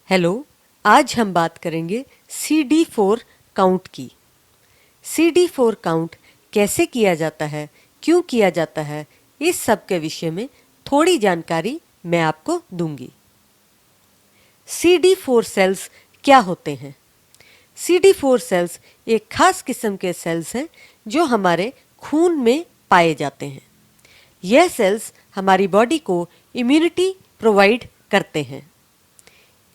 Hello, आज हम बात करेंगे CD4 काउंट की। CD4 काउंट कैसे किया जाता है, क्यों किया जाता है, इस सब के विषय में थोड़ी जानकारी मैं आपको दूंगी। CD4 सेल्स क्या होते हैं? CD4 सेल्स एक खास किस्म के सेल्स हैं जो हमारे खून में पाए जाते हैं। यह सेल्स हमारी बॉडी को इम्यूनिटी प्रोवाइड करते हैं।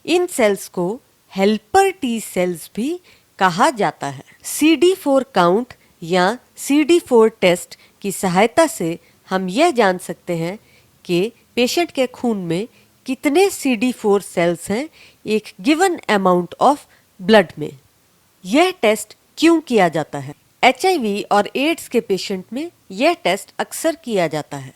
इन सेल्स को हेल्पर टी सेल्स भी कहा जाता है। CD4 काउंट या CD4 टेस्ट की सहायता से हम यह जान सकते हैं कि पेशेंट के खून में कितने CD4 सेल्स हैं एक गिवन अमाउंट ऑफ ब्लड में। यह टेस्ट क्यों किया जाता है? HIV और एड्स के पेशेंट में यह टेस्ट अक्सर किया जाता है।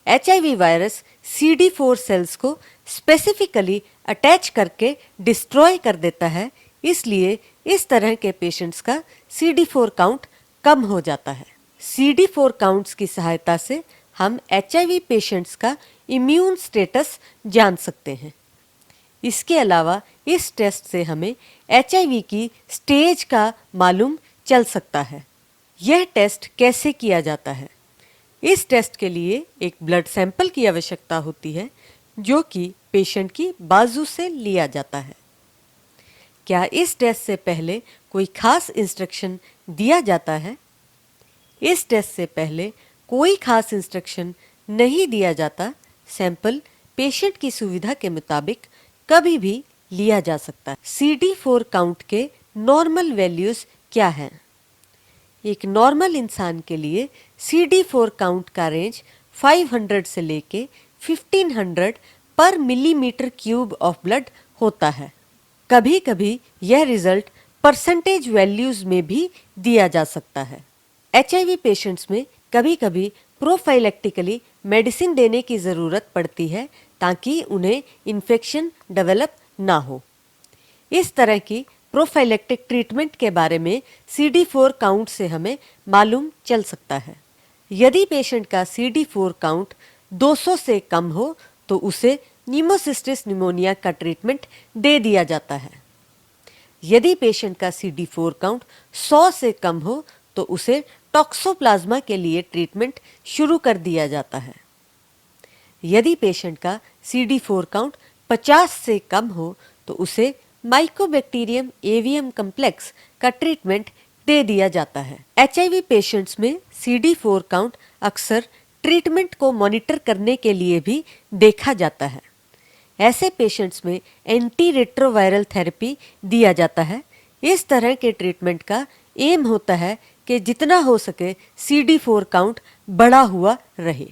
HIV वायरस CD4 सेल्स को स्पेसिफिकली अटैच करके डिस्ट्रॉय कर देता है, इसलिए इस तरह के पेशेंट्स का CD4 काउंट कम हो जाता है। CD4 काउंट्स की सहायता से हम HIV पेशेंट्स का इम्यून स्टेटस जान सकते हैं। इसके अलावा इस टेस्ट से हमें HIV की स्टेज का मालूम चल सकता है। यह टेस्ट कैसे किया जाता है? इस टेस्ट के लिए एक ब्लड सैंपल की आवश्यकता होती है जो कि पेशेंट की बाजू से लिया जाता है। क्या इस टेस्ट से पहले कोई खास इंस्ट्रक्शन दिया जाता है? इस टेस्ट से पहले कोई खास इंस्ट्रक्शन नहीं दिया जाता। सैंपल पेशेंट की सुविधा के मुताबिक कभी भी लिया जा सकता है। CD4 काउंट के नॉर्मल वैल्यूज क्या हैं? एक नॉर्मल इंसान के लिए CD4 काउंट का रेंज 500 से लेके 1500 पर मिलीमीटर क्यूब ऑफ ब्लड होता है। कभी कभी यह रिजल्ट परसेंटेज वैल्यूज में भी दिया जा सकता है। HIV पेशेंट्स में कभी कभी प्रोफाइलेक्टिकली मेडिसिन देने की ज़रूरत पड़ती है ताकि उन्हें इन्फेक्शन डेवलप ना हो। इस तरह की प्रोफाइलेक्टिक ट्रीटमेंट के बारे में CD4 काउंट से हमें मालूम चल सकता है। यदि पेशेंट का CD4 काउंट 200 से कम हो तो उसे न्यूमोसिस्टिस निमोनिया का ट्रीटमेंट दे दिया जाता है। यदि पेशेंट का CD4 काउंट 100 से कम हो तो उसे टॉक्सोप्लाज्मा के लिए ट्रीटमेंट शुरू कर दिया जाता है। यदि पेशेंट का CD4 काउंट 50 से कम हो तो उसे माइकोबैक्टीरियम एवियम कम्प्लेक्स का ट्रीटमेंट दे दिया जाता है। HIV पेशेंट्स में CD4 काउंट अक्सर ट्रीटमेंट को मॉनिटर करने के लिए भी देखा जाता है। ऐसे पेशेंट्स में एंटी रेट्रोवायरल थेरेपी दिया जाता है। इस तरह के ट्रीटमेंट का एम होता है कि जितना हो सके CD4 काउंट बढ़ा हुआ रहे।